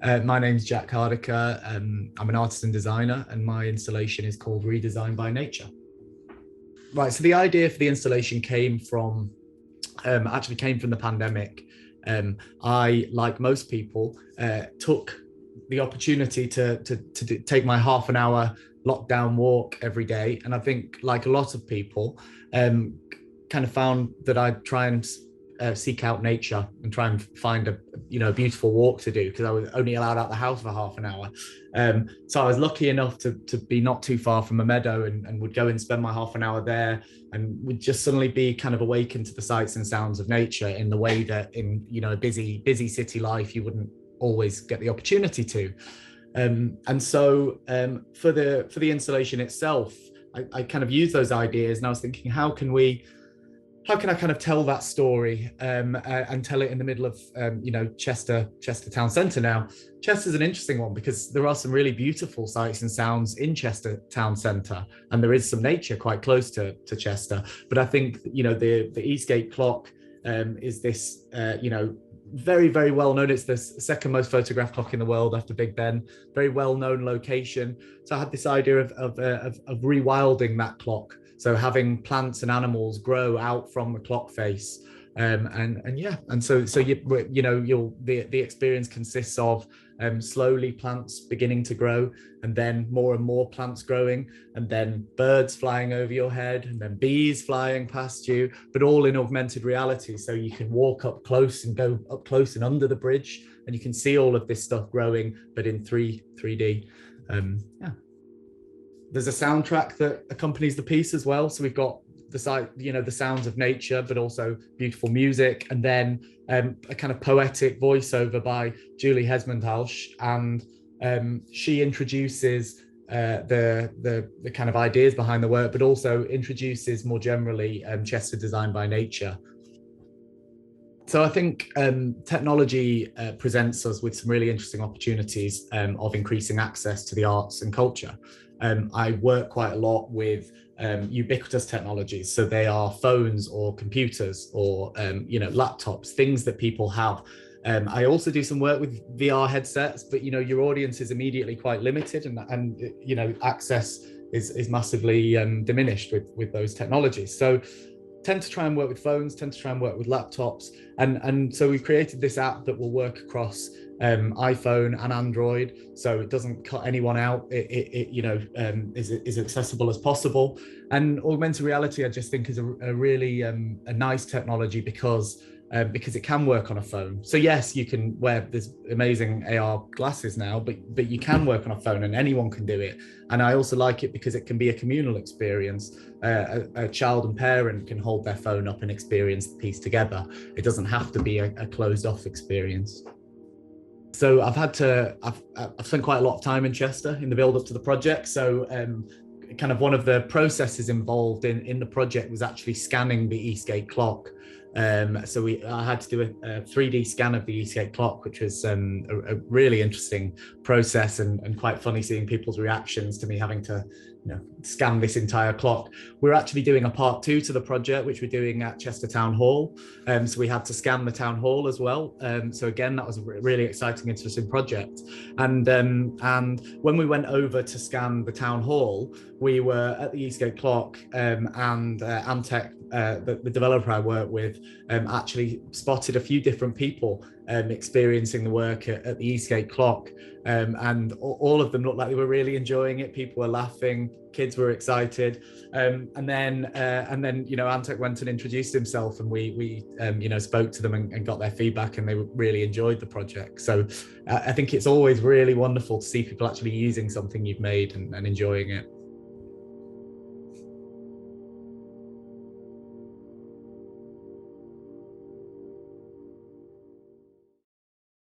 My name's Jack Hardiker. I'm an artist and designer, and my installation is called Redesigned by Nature. Right, so the idea for the installation came from the pandemic. I, like most people, took the opportunity to take my half an hour lockdown walk every day, and I think, like a lot of people, kind of found that I'd try and seek out nature and try and find a beautiful walk to do, because I was only allowed out the house for half an hour. So I was lucky enough to be not too far from a meadow, and would go and spend my half an hour there, and would just suddenly be kind of awakened to the sights and sounds of nature in the way that in a busy city life you wouldn't always get the opportunity to. And so for the installation itself, I kind of used those ideas, and I was thinking, how can I kind of tell that story and tell it in the middle of Chester town centre? Now, Chester's an interesting one because there are some really beautiful sights and sounds in Chester town centre, and there is some nature quite close to Chester. But I think the Eastgate clock is this very, very well known. It's the second most photographed clock in the world after Big Ben. Very well known location. So I had this idea of rewilding that clock. So having plants and animals grow out from the clock face, the experience consists of slowly plants beginning to grow, and then more and more plants growing, and then birds flying over your head, and then bees flying past you, but all in augmented reality. So you can walk up close and go up close and under the bridge, and you can see all of this stuff growing, but in 3D. There's a soundtrack that accompanies the piece as well. So we've got the sounds of nature, but also beautiful music, and then a kind of poetic voiceover by Julie Hesmondhalgh, and she introduces the kind of ideas behind the work, but also introduces more generally Chester Designed by Nature. So I think technology presents us with some really interesting opportunities of increasing access to the arts and culture. I work quite a lot with ubiquitous technologies. So they are phones or computers or laptops, things that people have. I also do some work with VR headsets, but your audience is immediately quite limited, and access is massively diminished with those technologies. So tend to try and work with phones, tend to try and work with laptops, and so we've created this app that will work across iPhone and Android, so it doesn't cut anyone out. It is accessible as possible. And augmented reality, I just think, is a really a nice technology because it can work on a phone. So yes, you can wear this amazing AR glasses now, but you can work on a phone, and anyone can do it. And I also like it because it can be a communal experience. A child and parent can hold their phone up and experience the piece together. It doesn't have to be a closed off experience. So I've spent quite a lot of time in Chester in the build up to the project. So kind of one of the processes involved in the project was actually scanning the Eastgate clock. So I had to do a 3D scan of the Eastgate clock, which was a really interesting process, and quite funny seeing people's reactions to me having to scan this entire clock. We're actually doing a part 2 to the project, which we're doing at Chester Town Hall. So we had to scan the town hall as well. So again, that was a really exciting, interesting project. And when we went over to scan the town hall, we were at the Eastgate clock, and Antec, the developer I work with, actually spotted a few different people experiencing the work at the Eastgate clock, and all of them looked like they were really enjoying it. People were laughing, kids were excited, and then Antec went and introduced himself, and we spoke to them and got their feedback, and they really enjoyed the project. So I think it's always really wonderful to see people actually using something you've made and enjoying it.